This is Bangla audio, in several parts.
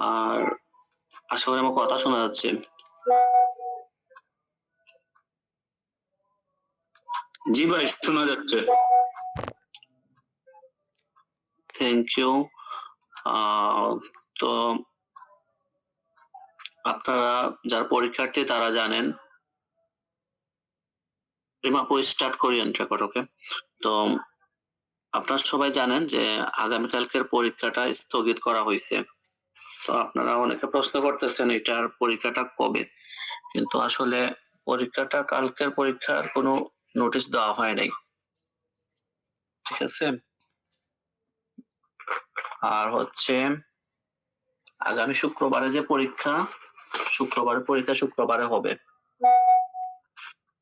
আর আশা করি আমার কথা শোনা যাচ্ছে। জি ভাই, শোনা যাচ্ছে। Thank you. তো আপনারা যারা পরীক্ষার্থী তারা জানেন। স্টার্ট করি রেকর্ড, ওকে? তো আপনারা সবাই জানেন যে আগামীকালকের পরীক্ষাটা স্থগিত করা হয়েছে। তো আপনারা অনেকে প্রশ্ন করতেছেন এটার পরীক্ষাটা কবে, কিন্তু আসলে পরীক্ষাটা কালকের পরীক্ষার কোনো নোটিশ দেওয়া হয় নাই, ঠিক আছে? আর হচ্ছে আগামী শুক্রবারে যে পরীক্ষা, শুক্রবারে হবে।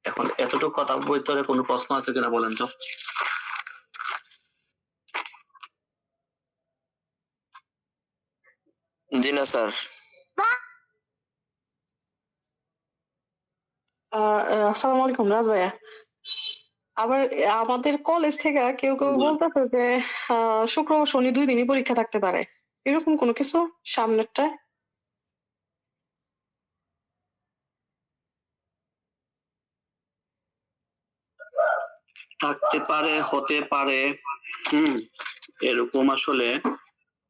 এখন এতটুকু কথা ভিতরে কোনো প্রশ্ন আছে কিনা বলেন তো? জি না স্যার। আসসালামু আলাইকুম রাজ ভাইয়া। আবার আমাদের কলেজ থেকে কেউ কেউ বলতেছে যে শুক্র ও শনি 2 দিনই পরীক্ষা থাকতে পারে, এরকম কোনো কিছু সামনেরটা? থাকতে পারে, হতে পারে, এরকম আসলে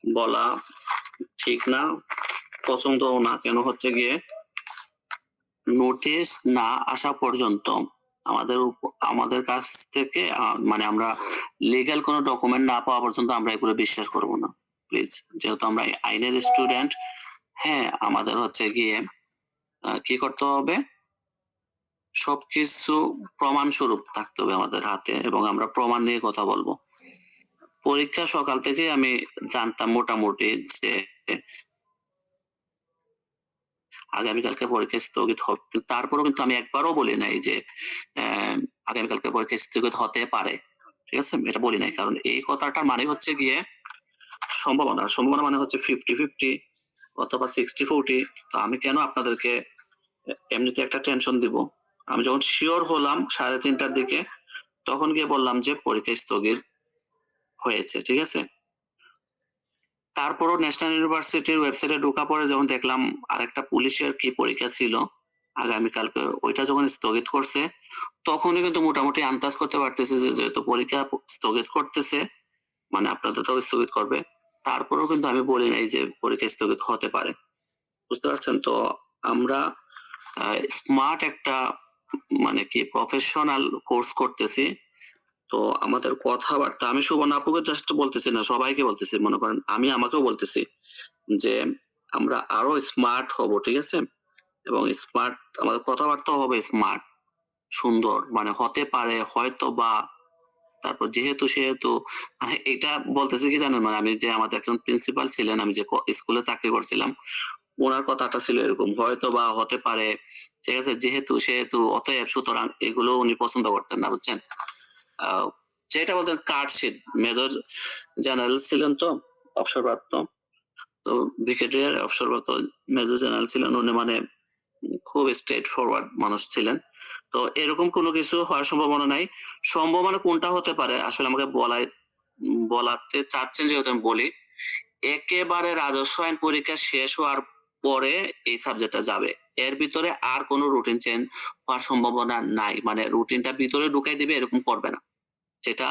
বলা ঠিক না, পছন্দও না। কেন হচ্ছে গিয়ে নোটিশ না আসা পর্যন্ত আমাদের কাছ থেকে মানে আমরা লিগ্যাল কোনো ডকুমেন্ট না পাওয়া পর্যন্ত আমরা এগুলো বিশ্বাস করব না, প্লিজ। যেহেতু আমরা আইনের স্টুডেন্ট, হ্যাঁ, আমাদের হচ্ছে গিয়ে কি করতে হবে, সবকিছু প্রমাণ স্বরূপ থাকতে হবে আমাদের হাতে, এবং আমরা প্রমাণ নিয়ে কথা বলবো। পরীক্ষা সকাল থেকে আমি জানতাম মোটামুটি যে আগামীকালকে পরীক্ষা স্থগিত হবে, তারপরেও কিন্তু আমি একবারও বলি নাই যে আগামীকালকে পরীক্ষা স্থগিত হতে পারে, ঠিক আছে? এটা বলি নাই, কারণ এই কথাটার মানে হচ্ছে গিয়ে সম্ভাবনা মানে হচ্ছে 50-50 অথবা 60-40। তো আমি কেন আপনাদেরকে এমনিতে একটা টেনশন দিব? আমি যখন শিওর হলাম 3:30টার দিকে, তখন গিয়ে বললাম যে পরীক্ষা স্থগিত হয়েছে, ঠিক আছে? তারপরও ন্যাশনাল ইউনিভার্সিটির ওয়েবসাইটে ঢোকা পরে যখন দেখলাম আরেকটা পুলিশের কি পরীক্ষা ছিল আগামীকালকে, ওইটা যখন স্থগিত করছে, তখনই কিন্তু মোটামুটি আন্দাজ করতে পারতেছে যে যেহেতু পরীক্ষা স্থগিত করতেছে, মানে আপনাদের তো স্থগিত করবে। তারপরেও কিন্তু আমি বলি নাই যে পরীক্ষা স্থগিত হতে পারে, বুঝতে পারছেন? তো আমরা স্মার্ট একটা মানে কি প্রফেশনাল কোর্স করতেছি। তো আমাদের কথাবার্তা, আমি সুবর্ণ আপুকে জাস্ট বলতেছি না, সবাইকে বলতেছি, মনে করেন আমি আমাকেও বলতেছি যে আমরা আরো স্মার্ট হব, ঠিক আছে? এবং স্মার্ট, আমাদের কথাবার্তা হবে স্মার্ট, সুন্দর, মানে হতে পারে, হয়তো বা, তারপর যেহেতু সেহেতু, মানে এটা বলতেছি কি জানেন, মানে আমি যে আমাদের একজন প্রিন্সিপাল ছিলেন, আমি যে স্কুলে চাকরি করছিলাম, ওনার কথাটা ছিল এরকম, হয়তো বা, হতে পারে, ঠিক আছে, যেহেতু সেহেতু, অতএব, সুতরাং, এগুলো উনি পছন্দ করতেন না, বুঝছেন? যেটা বলতেন কার্ডশিট, মেজর জেনারেল ছিলেন তো, অবসরপ্রাপ্ত, তো ব্রিগেডিয়ার অবসরপ্রাপ্ত মেজর জেনারেল ছিলেন উনি, মানে খুব স্ট্রেট ফরওয়ার্ড মানুষ ছিলেন। তো এরকম কোনো কিছু হওয়ার সম্ভাবনা নাই। সম্ভাবনা কোনটা হতে পারে আসলে আমাকে বলাতে চাচ্ছেন, যেহেতু আমি বলি, একেবারে রাজস্ব আইন পরীক্ষা শেষ হওয়ার পরে এই সাবজেক্টটা যাবে, এর ভিতরে আর কোনো রুটিন চেঞ্জ হওয়ার সম্ভাবনা নাই, মানে রুটিনটা ভিতরে ঢুকাই দিবে, এরকম করবে না, যেটা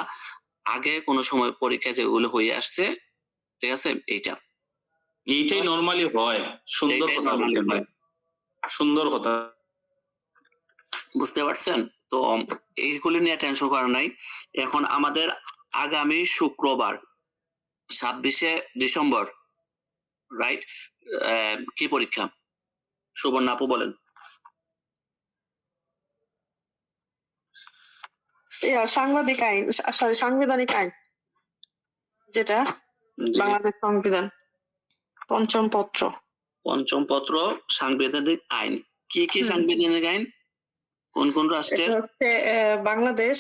আগে কোনো সময় পরীক্ষা যেগুলো হয়ে আসছে, ঠিক আছে? এইটাই নরমালি হয়। সুন্দর কথা বলছেন ভাই, সুন্দর কথা। বুঝতে পারছেন? তো এইগুলি নিয়ে টেনশন করার নাই। এখন আমাদের আগামী শুক্রবার 26শে ডিসেম্বর, রাইট? কি পরীক্ষা? সুবর্ণা আপু বলেন। সাংবাদিক আইন, সরি, সাংবিধানিক আইন, যেটা বাংলাদেশ সংবিধান, পঞ্চম পত্র সাংবিধানিক আইন। কি কি সাংবিধানিক আইন? কোন কোন রাষ্ট্রের? হচ্ছে বাংলাদেশ,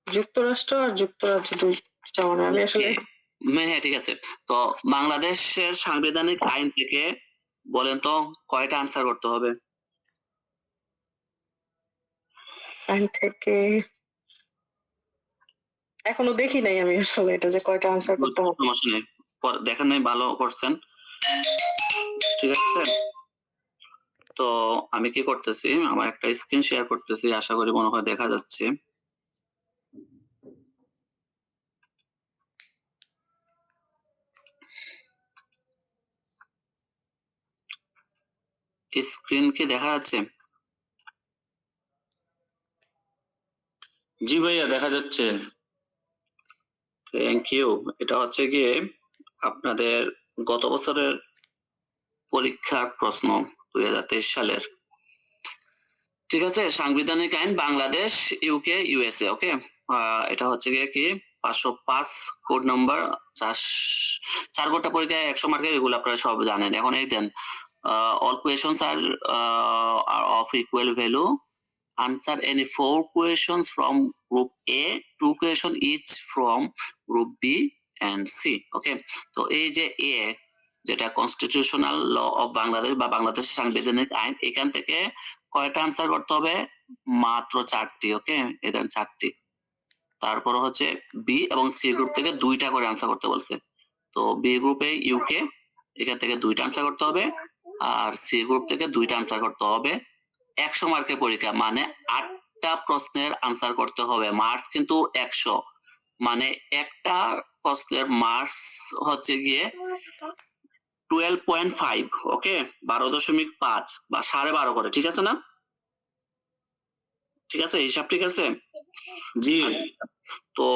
যুক্তরাষ্ট্র আর যুক্তরাজ্য, দুইটা মনে হয়। আমি আসলে হ্যাঁ, ঠিক আছে। তো বাংলাদেশের সাংবিধানিক আইন থেকে বলেন তো কয়টা আনসার করতে হবে? আইন থেকে এখনো দেখি নাই আমি আসলে এটা, যে কয়টা আনসার করতে হবে। সমস্যা নেই, দেখেন নাই, ভালো করছেন। ঠিক আছে, তো আমি কি করতেছি, আমার একটা স্ক্রিন শেয়ার করতেছি, আশা করি মনে হয় দেখা যাচ্ছে। স্ক্রিন কি দেখা যাচ্ছে? জি ভাইয়া দেখা যাচ্ছে। Thank you. এটা হচ্ছে গিয়ে আপনাদের গত বছরের পরীক্ষার প্রশ্ন, 2023 সালের। ঠিক আছে, সাংবিধানিক আইন বাংলাদেশ, ইউকে, ইউএসএ। ওকে, এটা হচ্ছে গিয়ে কি 505 কোড নাম্বার, 4 গোটা পরীক্ষায় 100 মার্কের, এগুলো আপনারা সব জানেন। এখন এই দেন, all questions are of equal value, answer any 4 questions from group A, 2 question each from group B and C. ওকে, তো এই যে A, যেটা কনস্টিটিউশনাল ল অফ বাংলাদেশ বা বাংলাদেশের সাংবিধানিক আইন, এখান থেকে কয়টা আনসার করতে হবে? মাত্র 4টি। ওকে, এখানে 4টি। তারপর হচ্ছে বি এবং সি গ্রুপ থেকে 2টা করে আনসার করতে বলছে। তো বি গ্রুপে ইউকে, এখান থেকে 2টা আনসার করতে হবে, আর সি গ্রুপ থেকে 2টা আনসার করতে হবে। 100 মার্কের পরীক্ষা মানে 8টা প্রশ্নের আনসার করতে হবে। মার্কস কিন্তু 100, মানে একটা প্রশ্নের মার্কস হচ্ছে গিয়ে 12.5। ওকে, 12.5 বা 12.5 করে, ঠিক আছে না? ঠিক আছে, হিসাব ঠিক আছে? জি তো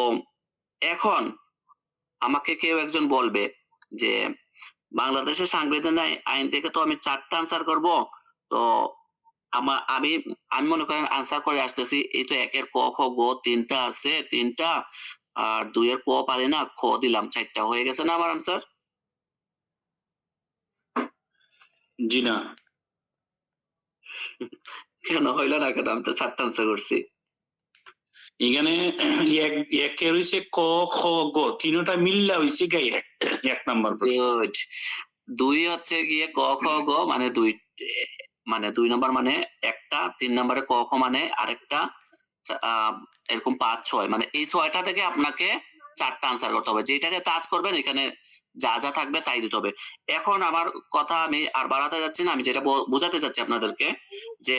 এখন আমাকে কেউ একজন বলবে যে বাংলাদেশের সাংবিধানিক আইন থেকে তো আমি 4টা আনসার করব, তো আমি আমি মনে করেন আনসার করে আসতেছি, এই তো 1-এর ক খ গ 3টা আছে, 3টা, আর 2-এর ক পারি না, খ দিলাম, 4টা হয়ে গেছে না আমার আনসার? জি না, কেন হইল না কেন? আমি তো 4টা আনসার করছি। এখানে একে হইছে ক খ গ, তিনটা মিল্লা হইছে গাই এক নাম্বার প্রশ্ন। গুড। 2 হচ্ছে গিয়ে ক খ গ মানে 2, মানে 2 নাম্বার মানে একটা, 3 নম্বরে ক খ মানে আরেকটা, এরকম 5-6, মানে এই 6টা থেকে আপনাকে 4টা আনসার করতে হবে। যেটাকে টাচ করবেন এখানে যা যা থাকবে তাই দিতে হবে। এখন আমার কথা আমি আর বাড়াতে যাচ্ছি না, আমি যেটা বোঝাতে চাচ্ছি আপনাদেরকে যে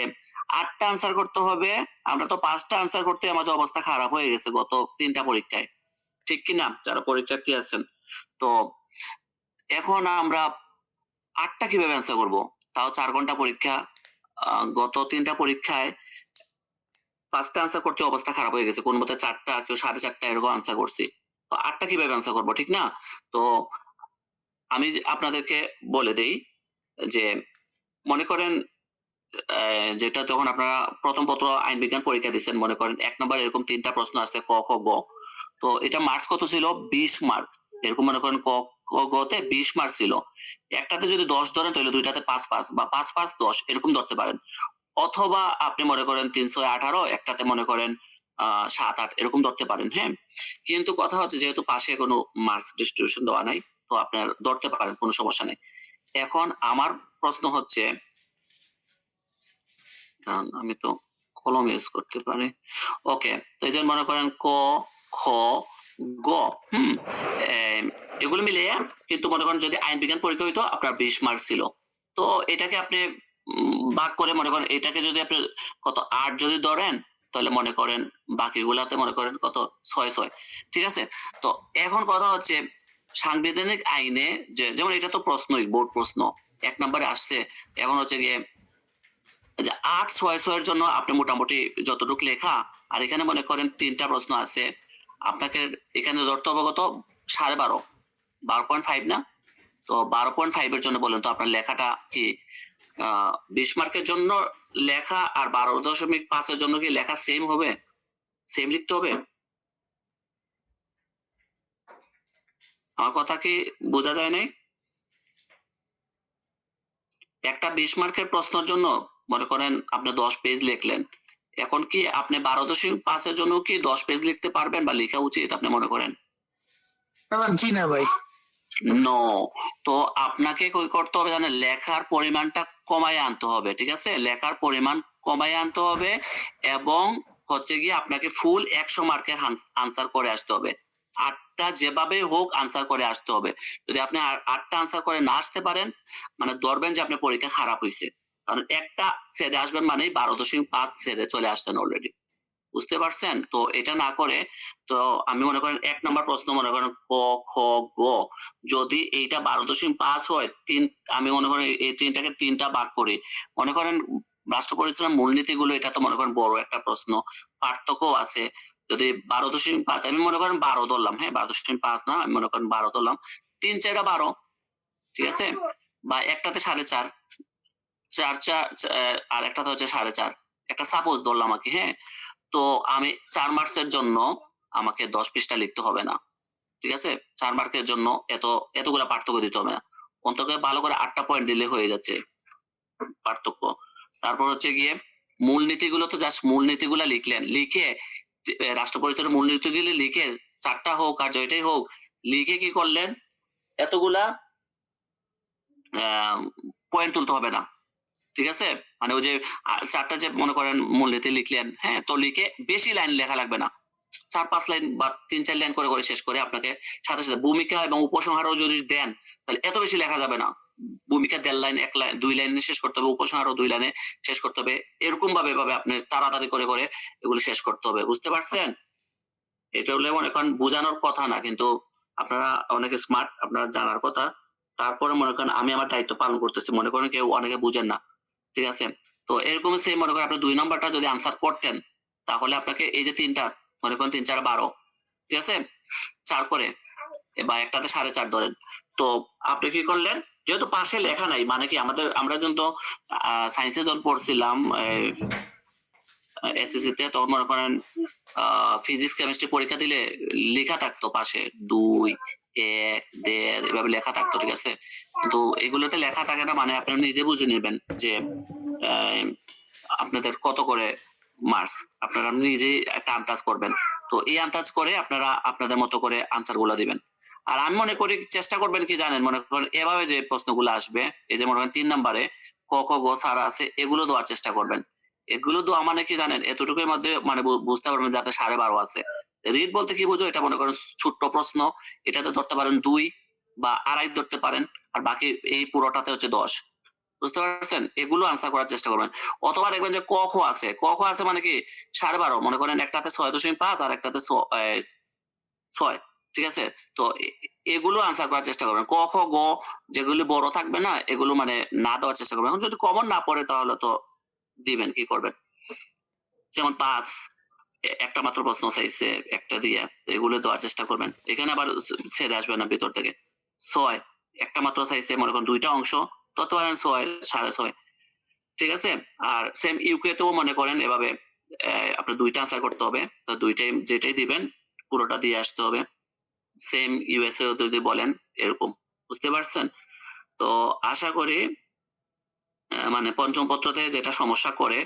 8টা আনসার করতে হবে। আমরা তো 5টা আনসার করতে আমাদের অবস্থা খারাপ হয়ে গেছে গত 3টা পরীক্ষায়, ঠিক কিনা যারা পরীক্ষার্থী আছেন? তো এখন আমরা 8টা কিভাবে অ্যান্সার করব? তাও 4 ঘন্টা পরীক্ষা। গত 3টা পরীক্ষায় 5টা অ্যান্সার করতে অবস্থা খারাপ হয়ে গেছে। কোন মতে 4টা, কেউ 4.5টা এরকম অ্যান্সার করছি। তো 8টা কিভাবে অ্যান্সার করব, ঠিক না? তো আমি আপনাদেরকে বলে দেই যে মনে করেন যেটা যখন আপনারা প্রথম পত্র আইন বিজ্ঞান পরীক্ষা দিচ্ছেন, মনে করেন 1 নাম্বার এরকম 3টা প্রশ্ন আছে ক খ গ। তো এটা মার্কস কত ছিল? 20 মার্ক। এরকম মনে করেন ক খ গ তে 20 মার্ক ছিল। একটাতে যদি 10 ধরেন তাহলে দুইটাতে 5-5 বা 5-5-10 এরকম ধরতে পারেন। অথবা আপনি মনে করেন 318, একটাতে মনে করেন 7-8 এরকম ধরতে পারেন। হ্যাঁ, কিন্তু কথা হচ্ছে যেহেতু পাশে কোনো মার্কস ডিস্ট্রিবিউশন দেওয়া নাই, তো আপনার ধরতে পারেন, কোনো সমস্যা নেই। এখন আমার প্রশ্ন হচ্ছে, কারণ আমি তো কলম ইউজ করতে পারি। ওকে, তো এই যে মনে করেন ক খ গ, এগুলো মিলিয়ে কিন্তু মনে করেন যদি আইন বিজ্ঞান পরীক্ষা হইতো আপনার 20 মার্ক ছিল। তো এটাকে আপনি ভাগ করে মনে করেন এটাকে যদি আপনি কত 8 যদি ধরেন, তাহলে মনে করেন বাকিগুলাতে মনে করেন কত 6-6। ঠিক আছে, তো এখন কথা হচ্ছে সাংবিধানিক আইনে যেমন এটা তো প্রশ্নই, বোর্ড প্রশ্ন 1 নম্বরে আসছে। এখন হচ্ছে গিয়ে যে 8-6-6 এর জন্য আপনি মোটামুটি যতটুকু লেখা, আর এখানে মনে করেন 3টা প্রশ্ন আছে, আপনাকে এখানে ধরতে হবে কত 12.5, 12.5 না? তো 12.5 এর জন্য বলেন তো আপনার লেখাটা কি 20 মার্কের জন্য লেখা আর 12.5 এর জন্য কি লেখা সেম হবে? সেম লিখতে হবে? আমার কথা কি বোঝা যায় নাই? একটা 20 মার্কের প্রশ্নের জন্য মনে করেন আপনি 10 পেজ লিখলেন। এখন কি আপনি 12.5 এর জন্য কি 10 পেজ লিখতে পারবেন বা লেখা উচিত আপনি মনে করেন? জি না ভাই। নো। তো আপনাকে কি করতে হবে জানেন? লেখার পরিমাণটা কমায় আনতে হবে। ঠিক আছে? লেখার পরিমাণ কমায় আনতে হবে এবং হচ্ছে গিয়ে আপনাকে ফুল 100 মার্কের আনসার করে আসতে হবে। 8টা যেভাবে হোক আনসার করে আসতে হবে। যদি আপনি 8টা আনসার করে না আসতে পারেন, মানে ধরবেন যে আপনার পরীক্ষা খারাপ হইছে। কারণ একটা ছেড়ে আসবেন মানেই 12.5 ছেড়ে চলে আসছেন অলরেডি। বুঝতে পারছেন? তো এটা না করে তো আমি মনে করেন ১ নাম্বার প্রশ্ন মনে করেন ক, খ, গ যদি এইটা 12.5 হয়, আমি মনে করেন এই ৩টাকে ৩টা ভাগ করি। মনে করেন রাষ্ট্র পরিচালনার মূলনীতিগুলো এটা তো মনে করেন বড় একটা প্রশ্ন। পার্থক্যও আছে। যদি 12.5 আমি মনে করেন ১২ ধরলাম, হ্যাঁ? 12.5 না, আমি মনে করেন ১২ ধরলাম। ৩ ৪ টা ১২, ঠিক আছে? বা একটাতে ৪.৫, ৪ আর একটাতে হচ্ছে ৪.৫। একটা সাপোজ ধরলাম আরকি, হ্যাঁ? তো আমি ৪ মার্কসের জন্য আমাকে ১০ পৃষ্ঠা লিখতে হবে না। ঠিক আছে? ৪ মার্কের জন্য এতগুলা পার্থক্য দিতে হবে না। অন্তত ভালো করে ৮ টা পয়েন্ট দিলে হয়ে যাচ্ছে পার্থক্য। তারপর হচ্ছে গিয়ে মূলনীতিগুলো তো জাস্ট মূলনীতিগুলা লিখলেন। লিখে রাষ্ট্র পরিচালনার মূলনীতিগুলো লিখে ৪ টা হোক আর যেটাই হোক, লিখে কি করলেন? এতগুলা আ পয়েন্ট তুলতে হবে না। ঠিক আছে? মানে ওই যে ৪ টা যে মনে করেন মূলনীতি লিখলেন, হ্যাঁ? তো লিখে বেশি লাইন লেখা লাগবে না। ৪-৫ লাইন বা ৩-৪ লাইন করে শেষ করে আপনাকে সাথে ভূমিকা এবং উপসংহারও যদি দেন, তাহলে এত বেশি লেখা যাবে না। ভূমিকা ১.৫ লাইন, ১ লাইন, ২ লাইনে শেষ করতে হবে, উপসংহারও ২ লাইনে শেষ করতে হবে। এরকম ভাবে আপনি তাড়াতাড়ি করে এগুলো শেষ করতে হবে। বুঝতে পারছেন? এটা হলে মনে করেন বোঝানোর কথা না, কিন্তু আপনারা অনেকে স্মার্ট, আপনারা জানার কথা। তারপরে মনে করেন আমি আমার দায়িত্ব পালন করতেছি। মনে করেন কেউ অনেকে বুঝেন না। ঠিক আছে? তো এরকম সেম মনে করেন আপনি ২ নাম্বারটা যদি আনসার করতেন, তাহলে আপনাকে এই যে ৩ টা মনে করেন ৩ ৪ ১২, ঠিক আছে? ৪ করে বা একটাতে ৪.৫ ধরেন। তো আপনি কি করলেন? যেহেতু পাশে লেখা নাই মানে কি আমরা যখন তো সায়েন্সে যখন পড়ছিলাম এসএসসি তে, তখন মনে করেন ফিজিক্স, কেমিস্ট্রি পরীক্ষা দিলে লেখা থাকতো পাশে ২, ১, ১.৫ এভাবে লেখা থাকতো, ঠিক আছে? কিন্তু এগুলোতে লেখা থাকে না, মানে আপনারা নিজে বুঝে নিবেন যে আ আপনাদের কত করে মার্কস। আপনারা নিজেই একটা আন্দাজ করবেন। তো এই আন্দাজ করে আপনারা আপনাদের মতো করে আনসার গুলা দিবেন। আর আমি মনে করি চেষ্টা করবেন কি জানেন? মনে করেন এভাবে যে প্রশ্নগুলো আসবে, এই যে মনে করেন ৩ নাম্বারে ক, খ, গ ছাড়া আছে, এগুলো দেওয়ার চেষ্টা করবেন। এগুলো দেওয়া মানে কি জানেন? এতটুকুর মধ্যে মানে বুঝতে পারবেন যে আপনার ১২.৫ আছে। রিড বলতে কি বোঝো? এটা মনে করেন ছোট্ট প্রশ্ন। এটাতে ধরতে পারেন ২ বা ২.৫ ধরতে পারেন। আর বাকি এই পুরোটাতে হচ্ছে ১০। বুঝতে পারছেন? এগুলো আনসার করার চেষ্টা করবেন। অথবা দেখবেন যে ক, খ আছে। ক, খ আছে মানে কি ১২.৫, মনে করেন একটাতে ৬.৫ আর একটাতে ৬। ঠিক আছে? তো এগুলো আনসার করার চেষ্টা করবেন। ক, খ, গ যেগুলো বড় থাকবে না, এগুলো মানে না দেওয়ার চেষ্টা করবেন। এখন যদি কমন না পড়ে তাহলে তো দিবেন, কি করবেন? যেমন ৫, একটা মাত্র প্রশ্ন চাইছে, একটা দিয়া। এগুলো দেওয়ার চেষ্টা করবেন। এখানে আবার ছেড়ে আসবে না ভিতর থেকে। ৬, একটা মাত্র চাইছে, মনে করেন ২ টা অংশ, ধরতে পারেন ৬, ৬.৫। ঠিক আছে? আর সেম ইউকে তেও মনে করেন এভাবে আপনার ২ টা আনসার করতে হবে। তো ২ টাই যেটাই দিবেন পুরোটা দিয়ে আসতে হবে। সেম ইউএসএ ও যদি বলেন এরকম। বুঝতে পারছেন? তো আশা করি মানে পঞ্চম পত্রতে যেটা সমস্যা করে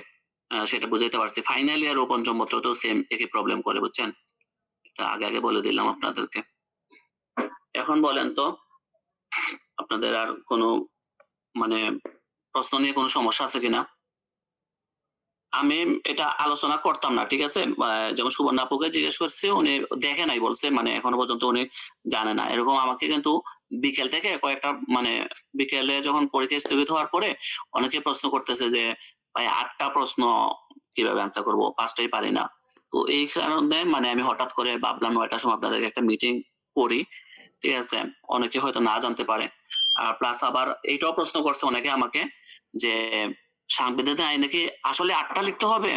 সেটা বুঝাইতে পারছি। ফাইনাল ইয়ার ও পঞ্চম পত্রতেও সেম একই প্রবলেম করে, বুঝছেন? এটা আগে বলে দিলাম আপনাদেরকে। এখন বলেন তো আপনাদের আর কোনো মানে প্রশ্ন নিয়ে কোনো সমস্যা আছে কিনা? আমি এটা আলোচনা করতাম না। ঠিক আছে? যেমন সুবর্ণা আপুকে জিজ্ঞেস করছি, উনি দেখে নাই বলছে, মানে এখনো পর্যন্ত উনি জানে না। এরকম আমাকে কিন্তু বিকেল থেকে কয়েকটা মানে বিকেলে যখন পরীক্ষা স্থগিত হওয়ার পরে অনেকে প্রশ্ন করতেছে যে, "ভাই ৮ টা প্রশ্ন কিভাবে আনসার করব? ৫ টাই পারি না।" তো এই কারণে মানে আমি হঠাৎ করে ভাবলাম ৯ টার সময় আপনাদেরকে একটা মিটিং করি। ঠিক আছে? অনেকে হয়তো না জানতে পারে। আর প্লাস আবার এইটাও প্রশ্ন করছে অনেকে আমাকে যে, "সাংবিধানিক আইনে কি আসলে ৮ টা লিখতে হবে?"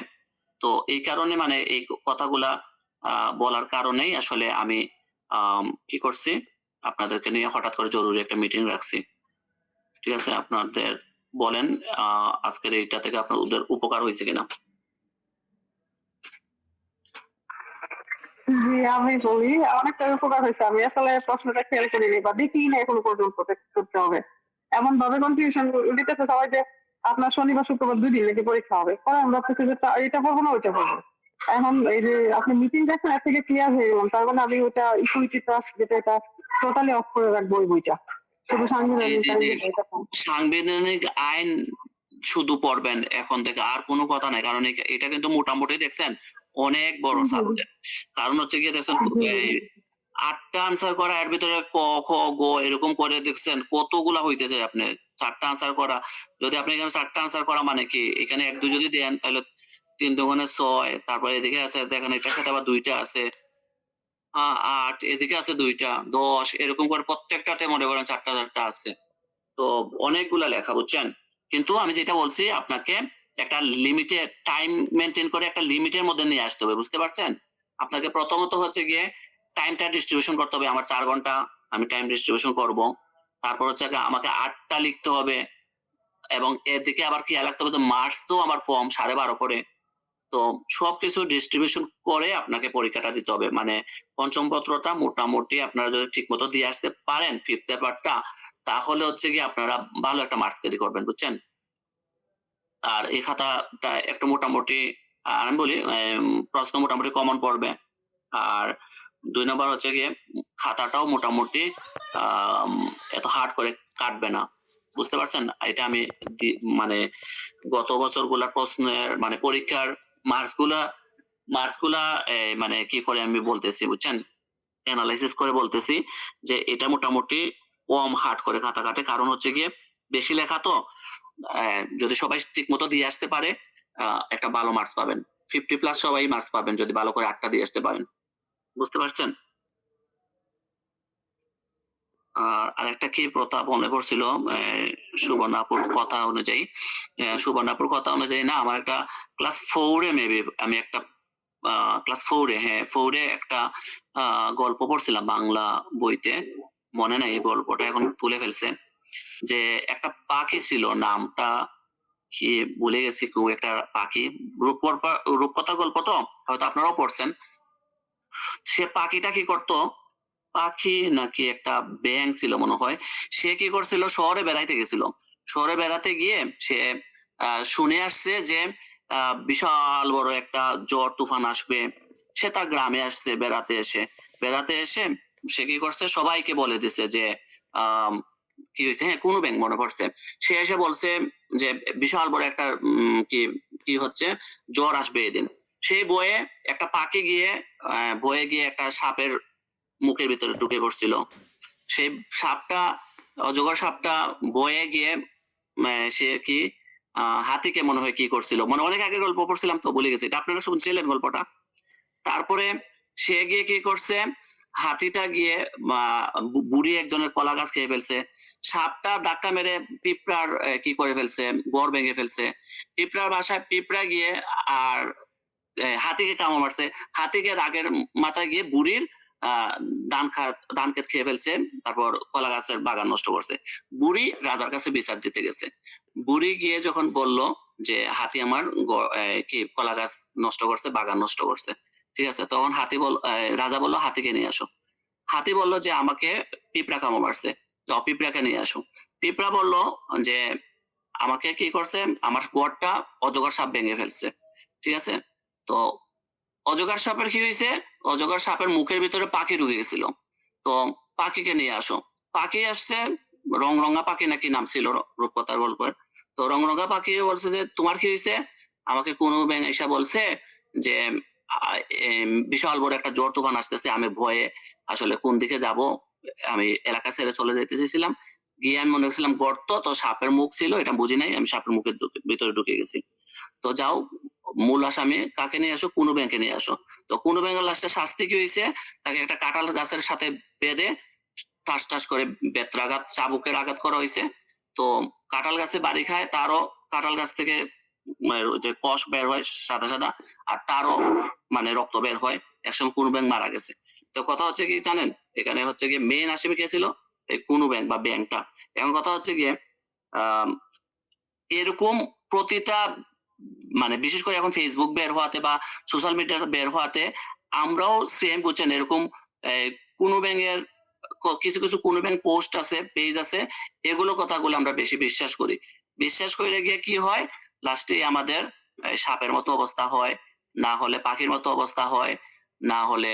তো এই কারণে মানে এই কথাগুলা আ বলার কারণেই আসলে আমি কি করছি? আপনাদেরকে নিয়ে হঠাৎ করে জরুরি একটা মিটিং রাখছি। ঠিক আছে? আপনাদের বলেন আ আজকের এইটা থেকে আপনাদের উপকার হইছে কিনা? জি, আমি বলি অনেকটা উপকার হয়েছে। আমি আসলে প্রশ্নটা খেয়াল করিনি বা দেখিই না এখনো পর্যন্ত করতে হবে। এমন ভাবে কনফিউশন দিতেছে সবাই যে আপনার শনিবার শুক্রবার ২ দিন নাকি পরীক্ষা হবে। পরে আমি ভাবতেছি যে এটা পড়বো না ওইটা পড়বো। এখন এই যে আপনি মিটিং রাখছেন এর থেকে ক্লিয়ার হয়ে গেলাম। তার মানে আমি ওইটা ইকুইটি ট্রাস্ট যেটা এটা টোটালি অফ করে রাখবো ওই বইটা। শুধু সাংবিধানিক জি, আইন জি। যেটা এটা সাংবিধানিক আইন শুধু পড়বেন এখন থেকে, আর কোনো কথা নাই। কারণ এটা কিন্তু মোটামুটি দেখছেন অনেক বড় জি, সাবজেক্ট। কারণ হচ্ছে গিয়ে দেখছেন জি, এই 8টা আনসার করা, এর ভিতরে ক, খ, গ এরকম করে দেখছেন কতগুলা হইতেছে আপনার। 4টা আনসার করা। যদি আপনি এখানে 4টা আনসার করা মানে কি? এখানে ১-২ যদি দেন তাহলে ৩ দুগুণে ৬, তারপরে এদিকে আছে দেখেন এটার সাথে আবার ২টা আছে। ৮, এদিকে আছে ২টা, ১০ এরকম করে প্রত্যেকটাতে মনে করেন ৪টা ৪টা আছে। তো অনেকগুলা লেখা, বুঝছেন? কিন্তু আমি যেটা বলছি আপনাকে একটা লিমিটেড টাইম মেইনটেইন করে একটা লিমিটের মধ্যে নিয়ে আসতে হবে, বুঝতে পারছেন? আপনাকে প্রথমত হচ্ছে গিয়ে টাইমটা ডিস্ট্রিবিউশন করতে হবে। আমার ৪ ঘন্টা আমি টাইম ডিস্ট্রিবিউশন করব। তারপর হচ্ছে গিয়ে আমাকে ৮টা লিখতে হবে এবং এদিকে আবার খেয়াল রাখতে হবে যে মার্কস তো আমার কম 12.5 করে। তো সবকিছু ডিস্ট্রিবিউশন করে আপনাকে পরীক্ষাটা দিতে হবে। মানে পঞ্চম পত্রটা মোটামুটি আপনারা যদি ঠিকমতো দিয়ে আসতে পারেন, ফিফথ পেপারটা, তাহলে হচ্ছে গিয়ে আপনারা ভালো একটা মার্কস ক্যারি করবেন, বুঝছেন? আর এই খাতাটা একটু মোটামুটি আমি বলি প্রশ্ন মোটামুটি কমন পড়বে। আর ২ নাম্বার হচ্ছে গিয়ে খাতাটাও মোটামুটি আম এত হার্ড করে কাটবে না। বুঝতে পারছেন? এটা আমি মানে গত বছরগুলার প্রশ্নের মানে পরীক্ষার মার্কসগুলা মার্কসগুলা মানে কি করে আমি বলতেছি, বুঝছেন? এনালাইসিস করে বলতেছি যে এটা মোটামুটি কম হার্ড করে খাতা কাটে। কারণ হচ্ছে গিয়ে বেশি লেখা তো যদি সবাই ঠিকমতো দিয়ে আসতে পারে একটা ভালো মার্কস পাবেন। 50 প্লাস সবাই মার্কস পাবেন যদি ভালো করে ৮টা দিয়ে আসতে পারেন। বুঝতে পারছেন? আরেকটা কি প্রথা মনে পড়ছিল সুবর্ণাপুর কথা অনুযায়ী সুবর্ণাপুর কথা অনুযায়ী না আমার একটা ক্লাস 4 এ মেবি আমি একটা ক্লাস 4 এ, হ্যাঁ 4 এ একটা গল্প পড়ছিলাম বাংলা বইতে। মনে নাই এই গল্পটা, এখন তুলে ফেলছে। যে একটা পাখি ছিল, নামটা কি ভুলে গেছি, খুব একটা পাখি। রূপকথার গল্প তো হয়তো আপনারাও পড়ছেন। সে পাখিটা কি করতো, পাখি নাকি একটা ব্যাঙ ছিল মনে হয়, সে কি করছিল শহরে বেড়াইতে গেছিল। শহরে বেড়াতে গিয়ে সে শুনে আসছে যে বিশাল বড় একটা ঝড় তুফান আসবে। সে তার গ্রামে আসছে বেড়াতে এসে সে কি করছে সবাইকে বলে দিছে যে আম, কি হয়েছে, হ্যাঁ কোনো ব্যাংক মনে পড়ছে। সে এসে বলছে যে বিশাল বড় একটা কি কি হচ্ছে, ঝড় আসবে এদিন। সেই বয়ে একটা পাখি গিয়ে বয়ে গিয়ে একটা সাপের মুখের ভিতরে ঢুকে পড়ছিল। সেই সাপটা, অজগর সাপটা বয়ে গিয়ে সে কি হাতিকে মনে হয় কি করছিল, মানে অনেক আগে গল্প পড়ছিলাম তো ভুলে গেছি। এটা আপনারা শুনছিলেন গল্পটা? তারপরে সে গিয়ে কি করছে, হাতিটা গিয়ে বুড়ি একজনের কলা গাছ খেয়ে ফেলছে। সাপটা ধাক্কা মেরে পিঁপড়ার কি করে ফেলছে, গড় ভেঙে ফেলছে। পিঁপড়ার বাসায় পিঁপড়া গিয়ে আর হাতিকে কামড় মারছে। হাতিকে রাগের মাথায় গিয়ে বুড়ির আহ ধান ক্ষেত খেয়ে ফেলছে। তারপর কলা গাছের বাগান নষ্ট করছে। বুড়ি রাজার কাছে বিচার দিতে গেছে। বুড়ি গিয়ে যখন বলল যে হাতি আমার কি কলা গাছ নষ্ট করছে, বাগান নষ্ট করছে, ঠিক আছে, তখন রাজা বলল হাতিকে নিয়ে আসো। হাতি বলল যে আমাকে পিঁপড়া কামড় মারছে, যাও পিঁপড়াকে নিয়ে আসো। পিঁপড়া বলল যে আমাকে কি করছে, আমার গোয়ারটা অজগর সাপ ভেঙে ফেলছে, ঠিক আছে। তো অজগর সাপের কি হয়েছে, অজগর সাপের মুখের ভিতরে পাখি ঢুকে গেছিল। তো পাখিকে নিয়ে আসো। পাখি আসছে, রংরঙা পাখি নাকি নাম ছিল রূপকথার গল্পের। তো রংরঙা পাখি বলছে যে তোমার কি হয়েছে, আমাকে কোনো ব্যাঙ এসে বলছে যে বিশাল বড় একটা ঝড় তুফান আসতেছে, আমি ভয়ে আসলে কোন দিকে যাব, আমি এলাকা ছেড়ে চলে যেতে চেয়েছিলাম। গিয়ে আমি মনে করছিলাম গর্ত, তো সাপের মুখ ছিল, এটা বুঝি নাই, আমি সাপের মুখের ভিতরে ঢুকে গেছি। তো যাও, মূল আসামি কাকে নিয়ে আসো, কুনু ব্যাংকে নিয়ে আসো। তো কুনু ব্যাংকের লাস্টে শাস্তি কি হয়েছে, তাকে একটা কাঁঠাল গাছের সাথে বেঁধে ঠাস ঠাস করে বেত্রাঘাত চাবুকের আঘাত করা হয়েছে। তো কাঁঠাল গাছে বাড়ি খায়, তারও কাঁঠাল গাছ থেকে যে কষ বের হয় সাদা সাদা, আর তারও মানে রক্ত বের হয়। একসময় কুনু ব্যাংক মারা গেছে। তো কথা হচ্ছে কি জানেন, এখানে হচ্ছে গিয়ে মেন আসামি কে ছিল, এই কুনু ব্যাংক বা ব্যাংকটা। এখন কথা হচ্ছে গিয়ে আহ এরকম প্রতিটা মানে বিশেষ করে এখন ফেসবুক বের হওয়াতে বা সোশ্যাল মিডিয়া বের হওয়াতে আমরাও সেম, বুঝছেন, এরকম কোনো ব্যাংকের কিছু কিছু কোনো ব্যাংক পোস্ট আছে, পেজ আছে, এগুলো কথাগুলো আমরা বেশি বিশ্বাস করি। বিশ্বাস করে গিয়ে কি হয়, লাস্টে আমাদের সাপের মতো অবস্থা হয়, না হলে পাখির মতো অবস্থা হয়, না হলে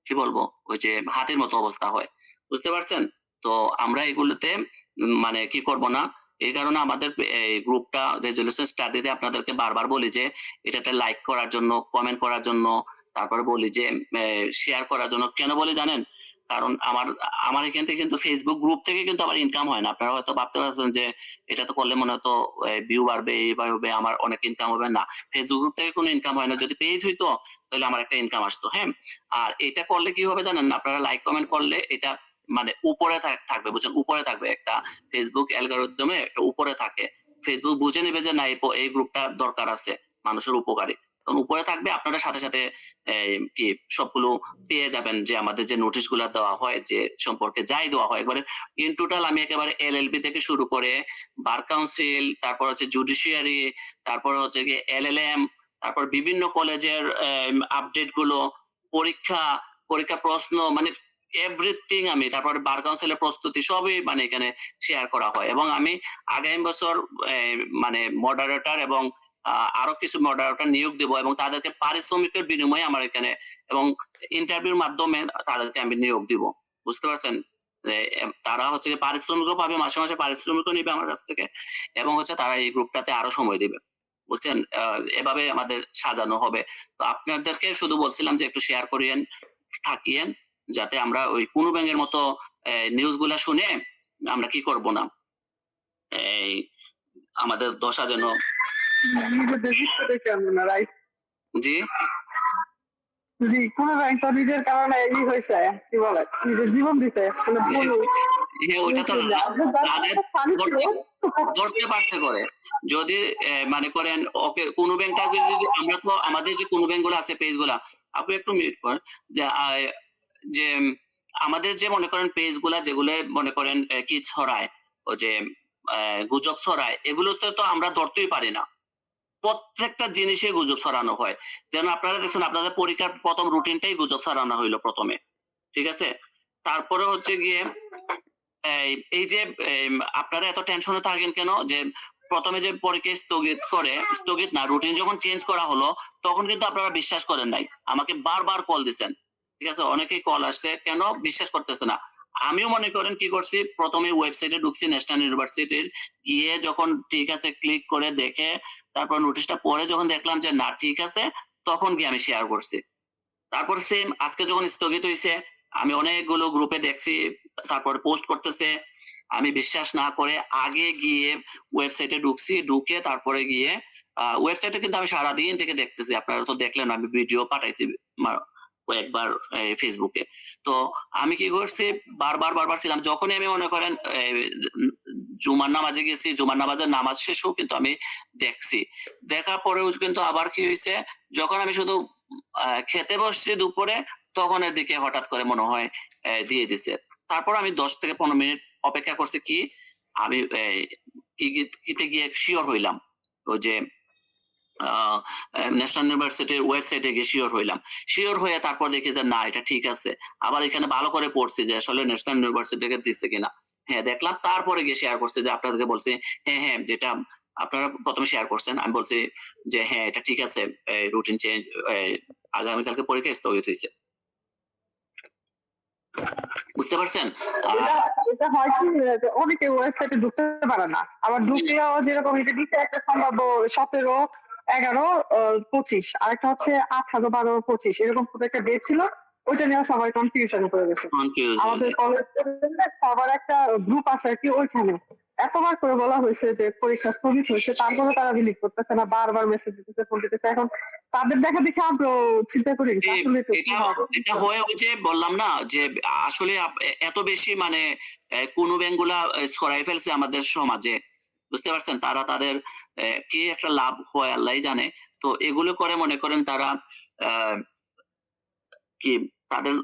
কি বলবো ওই যে হাতির মতো অবস্থা হয়। বুঝতে পারছেন? তো আমরা এগুলোতে মানে কি করব না। এই কারণে আমাদের এই গ্রুপটা রেজলিউশন স্টাডিতে আপনাদেরকে বারবার বলি যে এটাতে লাইক করার জন্য, কমেন্ট করার জন্য, তারপরে বলি যে শেয়ার করার জন্য। কেন বলি জানেন? কারণ আমার এখান থেকে কিন্তু ফেসবুক গ্রুপ থেকে কিন্তু আমার ইনকাম হয় না। আপনারা হয়তো ভাবতে পারছেন যে এটা তো করলে মনে হয়তো ভিউ বাড়বে, এই বাড়বে, আমার অনেক ইনকাম হবে। না, ফেসবুক গ্রুপ থেকে কোনো ইনকাম হয় না। যদি পেজ হইতো তাহলে আমার একটা ইনকাম আসতো, হ্যাঁ? আর এটা করলে কি হবে জানেন? আপনারা লাইক কমেন্ট করলে এটা মানে উপরে থাকবে, বুঝছেন? উপরে থাকবে, একটা ফেসবুক অ্যালগরিদমে একটা উপরে থাকে। ফেসবুক বুঝে নিবে যে না, এই গ্রুপটা দরকার আছে, মানুষের উপকারী। তখন উপরে থাকবে, আপনারা সাথে সাথে কি সবগুলো পেয়ে যাবেন, যে আমাদের যে নোটিশ গুলা দেওয়া হয়, যে সম্পর্কে যাই দেওয়া হয় একবারে ইন টোটাল। আমি একেবারে এলএলবি থেকে শুরু করে বার কাউন্সিল, তারপর হচ্ছে জুডিশিয়ারি, তারপর হচ্ছে গিয়ে এলএলএম, তারপর বিভিন্ন কলেজের আপডেট গুলো, পরীক্ষা পরীক্ষা প্রশ্ন, মানে এভরিথিং আমি, তারপরে বার কাউন্সিলের প্রস্তুতি সবই মানে এখানে শেয়ার করা হয়। এবং আমি আগামী বছর মানে মডারেটর এবং আরো কিছু মডারেটর নিয়োগ দেব, এবং তাদেরকে পারিশ্রমিকের বিনিময়ে আমার এখানে, এবং ইন্টারভিউর মাধ্যমে তাদেরকে আমি নিয়োগ দিব। বুঝতে পারছেন? তারা হচ্ছে পারিশ্রমিকও পাবে, মাসে মাসে পারিশ্রমিকও নিবে আমার কাছ থেকে, এবং হচ্ছে তারা এই গ্রুপটাতে আরো সময় দিবে। বুঝছেন? এভাবে আমাদের সাজানো হবে। তো আপনাদেরকে শুধু বলছিলাম যে একটু শেয়ার করিয়েন, থাকিয়েন, যাতে আমরা ওই কুনু ব্যাংকের মতো নিউজ গুলা শুনে আমরা কি করব না, এই আমাদের দশা যেন। নিজেদের দৃশ্য দেখে আনবো না, রাইট? জি, জি, কোনো ব্যাংক তো নিজের কারণে ই হয়েছে, কি বলে, নিজের জীবন দিতে মানে হ্যাঁ, ওইটা তো রাজা ধরতে পারছে করে। যদি মানে করেন ওকে কোনো ব্যাংকটাকে, যদি আমরা তো আমাদের যে কোনো ব্যাংক গুলো আছে, পেজ গুলা, আপনি একটু মিউট করেন, যে যে আমাদের যে মনে করেন পেজ গুলা, যেগুলো মনে করেন কি ছড়ায়, ও যে গুজব ছড়ায়, এগুলোতে তো আমরা ধরতেই পারি না। প্রত্যেকটা জিনিসে গুজব ছড়ানো হয়। যেন আপনারা দেখছেন, আপনাদের পরীক্ষার প্রথম রুটিনটাই গুজব ছড়ানো হইলো প্রথমে, ঠিক আছে? তারপরে হচ্ছে গিয়ে এই যে আপনারা এত টেনশনে থাকেন কেন, যে প্রথমে যে পরীক্ষা স্থগিত না, রুটিন যখন চেঞ্জ করা হলো, তখন কিন্তু আপনারা বিশ্বাস করেন নাই, আমাকে বারবার কল দিছেন, ঠিক আছে? অনেকেই কল আসছে, কেন বিশ্বাস করতেছে না। আমিও মনে করেন কি করছি, প্রথমে ওয়েবসাইটে ঢুকছি ন্যাশনাল ইউনিভার্সিটির, গিয়ে যখন ঠিক আছে ক্লিক করে দেখে, তারপর নোটিশটা পড়ে যখন দেখলাম যে না ঠিক আছে, তখন গিয়ে আমি শেয়ার করছি। তারপর সেম আজকে যখন স্থগিত হয়েছে, আমি অনেকগুলো গ্রুপে দেখছি, তারপর পোস্ট করতেছে, আমি বিশ্বাস না করে আগে গিয়ে ওয়েবসাইটে ঢুকছি, ঢুকে তারপরে গিয়ে ওয়েবসাইটে কিন্তু আমি সারাদিন থেকে দেখতেছি, আপনারা তো দেখলেন, আমি ভিডিও পাঠাইছি কয়েকবার ফেসবুকে। তো আমি কি করছি, বারবার ছিলাম, যখনই আমি মনে করেন জুমার নামাজে গেছি, জুমার নামাজের নামাজ শেষেও কিন্তু আমি দেখছি। দেখার পরেও কিন্তু আবার কি হয়েছে, যখন আমি শুধু খেতে বসছি দুপুরে, তখন এর দিকে হঠাৎ করে মনে হয় দিয়ে দিছে। তারপর আমি 10 থেকে 15 মিনিট অপেক্ষা করছি, কি আমি কিতে গিয়ে শিওর হইলাম, ওই যে ন্যাশনাল ইউনিভার্সিটির ওয়েবসাইটে গিয়ে শিওর হইলাম। শিওর হয়ে তারপর দেখি যে না, এটা ঠিক আছে। আবার এখানে ভালো করে পড়ছি যে আসলে ন্যাশনাল ইউনিভার্সিটি থেকে দিচ্ছে কিনা। হ্যাঁ, দেখলাম, তারপরে গিয়ে শেয়ার করছি, যে আপনাদেরকে বলছি হ্যাঁ, যেটা আপনারা প্রথমে শেয়ার করছেন, আমি বলছি যে হ্যাঁ, এটা ঠিক আছে, রুটিন চেঞ্জ, আগামীকালকে পরীক্ষা স্থগিত হয়েছে। বুঝতে পারছেন? এটা হয় কি, যে অনেকে ওয়েবসাইটে ঢুকতে পারে না, আবার ঢুকলেও যেরকম এটা দিতে একটা সম্ভাব্য 17, 11, 25, আরেকটা হচ্ছে 18, 12, 25, এরকম খুব একটা ডেট ছিল, ওইটা নিয়ে সবাই কনফিউশনে পড়ে গেছে। কনফিউজ আমাদের হয়েছে। কলেজে সবার একটা গ্রুপ আছে আর কি, ওইখানে এতবার করে বলা হয়েছে যে পরীক্ষা স্থগিত হয়েছে, তারপরে তারা রিলিজ করতেছে না, বারবার মেসেজ দিতেছে, ফোন দিতেছে। এখন তাদের দেখা দেখে আমরা চিন্তা করি যে আসলে তো কি হবে। এটা হয়ে, ওই যে বললাম না, যে আসলে এত বেশি মানে কোন ব্যাংকগুলা ছড়াই ফেলছে আমাদের সমাজে। বুঝতে পারছেন? তারা তাদের কি একটা লাভ হয় আল্লাহই জানে। তো এগুলো করে মনে করেন তারা আহ, কি তাদের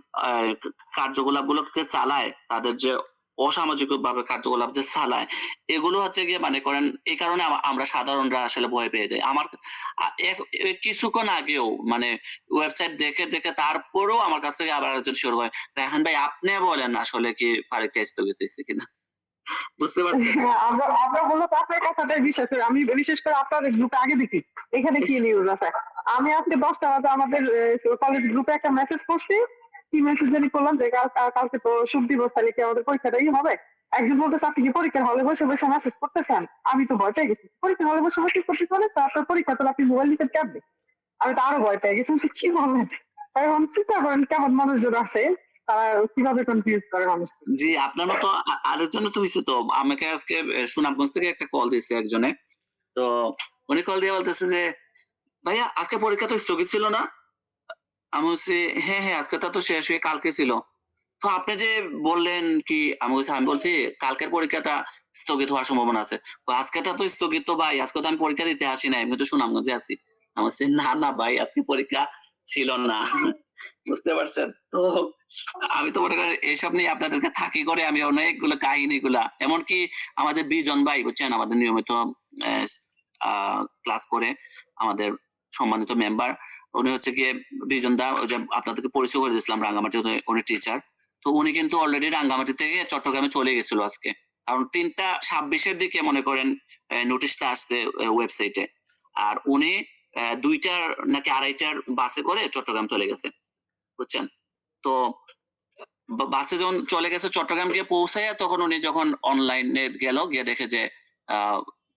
কার্যকলাপ গুলো যে চালায়, তাদের যে অসামাজিক ভাবে কার্যকলাপ যে চালায়, এগুলো হচ্ছে গিয়ে মানে করেন, এই কারণে আমরা সাধারণরা আসলে ভয় পেয়ে যাই। আমার কিছুক্ষণ আগেও মানে ওয়েবসাইট দেখে দেখে তারপরেও আমার কাছ থেকে আবার একজন শুরু হয়, রায়হান ভাই আপনি বলেন আসলে কি পরীক্ষা স্থগিত হয়েছে কিনা। বুঝতে পারছেন? আমরা মূলত আপনার কথাটাই বিশ্বাস করি। আমি বিশেষ করে আপনার গ্রুপে আগে দেখি এখানে কি নিউজ আছে। আমি আজকে 10টা বাজে আমাদের কলেজ গ্রুপে একটা মেসেজ করছি, কি মেসেজ জানি করলাম যে কালকে তো শুভ দিবস, তাহলে কি আমাদের পরীক্ষাটাই হবে। একজন বলতেছে আপনি কি পরীক্ষার হলে বসে বসে মেসেজ করতেছেন? আমি তো ভয় পেয়ে গেছি, পরীক্ষার হলে বসে বসে করতেছেন, তো আপনার পরীক্ষা তো আপনি মোবাইল নিচে ক্যাববে। আমি তো আরো ভয় পেয়ে গেছি, কি বললেন। এখন চিন্তা করেন কেমন মানুষজন আছে, তারা কিভাবে কনফিউজ করে মানুষ। জি, আপনার মতো আরেকজনের তো হইছে তো। আমাকে আজকে সুনামগঞ্জ থেকে একটা কল দিছে একজনে। তো উনি কল দিয়ে বলতেছে যে, "ভাইয়া আজকে পরীক্ষা তো স্থগিত ছিল না?" আমি বলছি, "হ্যাঁ, হ্যাঁ আজকেরটা তো শেষ হয়ে কালকে ছিল।" তো আপনি যে বললেন কি আমি বলছি কালকের পরীক্ষাটা স্থগিত হওয়ার সম্ভাবনা আছে। তো আজকেরটা তো স্থগিত তো ভাই, আজকে তো আমি পরীক্ষা দিতে আসি নাই। আমি তো সুনামগঞ্জে আছি। আমি বলছি, "না, না ভাই আজকে পরীক্ষা ছিল না।" বুঝতে পারছেন? তো আমি তো মনে করেন এসব নিয়ে আপনাদেরকে থাকি করে আমি অনেকগুলো কাহিনীগুলা এমনকি আমাদের বিজন ভাই বুঝছেন আমাদের নিয়মিত অ্যা আ ক্লাস করে আমাদের সম্মানিত মেম্বার। উনি হচ্ছে গিয়ে বিজন দা ওই যে আপনাদেরকে পরিচয় করে দিয়েছিলাম রাঙ্গামাটি উনি টিচার। তো উনি কিন্তু অলরেডি রাঙ্গামাটি থেকে চট্টগ্রামে চলে গেছিল আজকে। কারণ ৩টা ২৬ এর দিকে মনে করেন নোটিশটা আসছে ওয়েবসাইটে। আর উনি ২টার নাকি ২:৩০ বাসে করে চট্টগ্রাম চলে গেছে। বুঝছেন? তো বাসে যখন চলে গেছে চট্টগ্রাম গিয়ে পৌঁছাইয়া তখন উনি যখন অনলাইনে গেল গিয়ে দেখে যে আ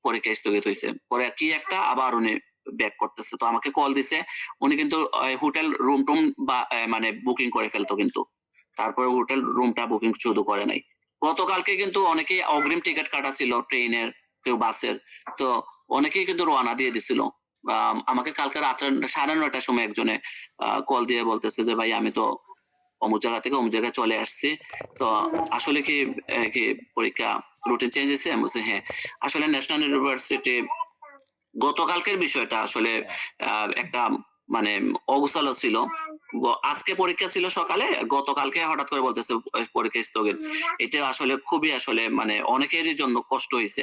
পরীক্ষা স্থগিত হইছে। পরে কি একটা আবার উনি ব্যাক করতেছে। তো আমাকে কল দিছে। উনি কিন্তু হোটেল রুম-টুম বা মানে বুকিং করে ফেলতো কিন্তু। তারপরে হোটেল রুমটা বুকিং শুধু করে নাই। গতকালকে কিন্তু অনেকেই অগ্রিম টিকেট কাটা ছিল ট্রেনের, কেউ বাসের। তো অনেকেই কিন্তু রওনা দিয়ে দিছিল। আমাকে কালকে রাত্রে ৯:৩০ টার সময় একজনে কল দিয়ে বলতেছে যে, "ভাই আমি তো অমুক জায়গা থেকে অমুক জায়গায় চলে আসছি। তো আসলে কি পরীক্ষা রুটিন চেঞ্জ হইছে?" আমি বলছি, "হ্যাঁ।" আসলে ন্যাশনাল ইউনিভার্সিটি গতকালকের বিষয়টা আসলে একটা মানে অগোছালো ছিল। আজকে পরীক্ষা ছিল সকালে, গতকালকে হঠাৎ করে বলতেছে পরীক্ষা স্থগিত। এটা আসলে খুবই আসলে মানে অনেকেরই জন্য কষ্ট হইছে।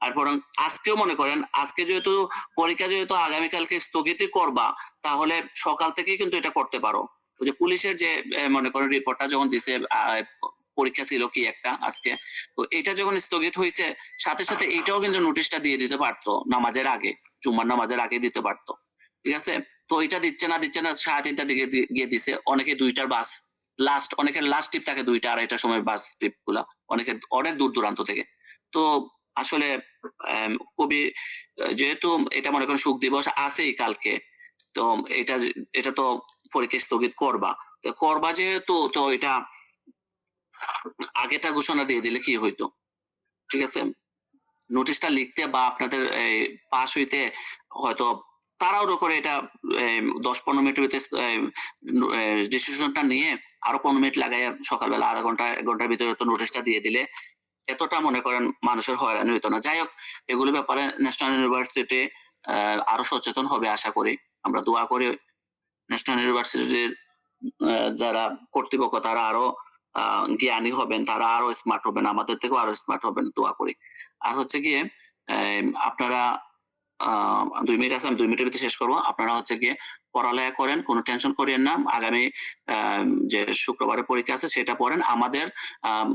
আর বরং আজকেও মনে করেন আজকে যেহেতু পরীক্ষা যেহেতু আগামীকালকে স্থগিতই করবা, তাহলে সকাল থেকেই কিন্তু এটা করতে পারো। ওই যে পুলিশের যে মনে করেন রিপোর্টটা যখন দিছে পরীক্ষা ছিল কি একটা আজকে। তো এটা যখন স্থগিত হইছে সাথে এইটাও কিন্তু নোটিশটা দিয়ে দিতে পারতো নামাজের আগে। জুম্মার নামাজের আগে দিতে পারতো। ঠিক আছে? তো এটা দিচ্ছে না ৩:৩০ দিকে গিয়ে দিছে। অনেকে ২টার বাস অনেকের লাস্ট ট্রিপ থাকে ২টা ২:৩০ সময় বাস ট্রিপ গুলা। অনেকের অনেক দূর-দূরান্ত থেকে। তো আসলে খুবই যেহেতু এটা মনে করেন সুখ দিবস আছেই কালকে। তো এটা এটা তো পরীক্ষা স্থগিত করবা। তো করবা যেহেতু তো এটা আগেটা ঘোষণা দিয়ে দিলে কি হইতো? ঠিক আছে? নোটিশটা লিখতে বা আপনাদের পাস হইতে হয়তো তাড়াহুড়ো করে এটা ১০-১৫ মিনিটের ভিতরে ডিসিশনটা নিয়ে আরো ১৫ মিনিট লাগাইয়া সকালবেলা ০.৫ ঘন্টা ১ ঘন্টার ভিতরে তো নোটিশটা দিয়ে দিলে এতটা মনে করেন মানুষের হয়রানি হইতো না। যাই হোক এগুলোর ব্যাপারে ন্যাশনাল ইউনিভার্সিটি আরো সচেতন হবে আশা করি। আমরা দোয়া করি ন্যাশনাল ইউনিভার্সিটির যারা কর্তৃপক্ষ তারা আরো জ্ঞানী হবেন, তারা আরো স্মার্ট হবেন, আমাদের থেকেও আরো স্মার্ট হবেন দোয়া করি। আর হচ্ছে গিয়ে আপনারা ২ মিনিট আছে, আমি ২ মিনিটের ভিতরে শেষ করব। আপনারা হচ্ছে গিয়ে পড়ালেখা করেন, কোন টেনশন করিয়েন না। আগামী যে শুক্রবারে পরীক্ষা আছে সেটা পড়েন। আমাদের আম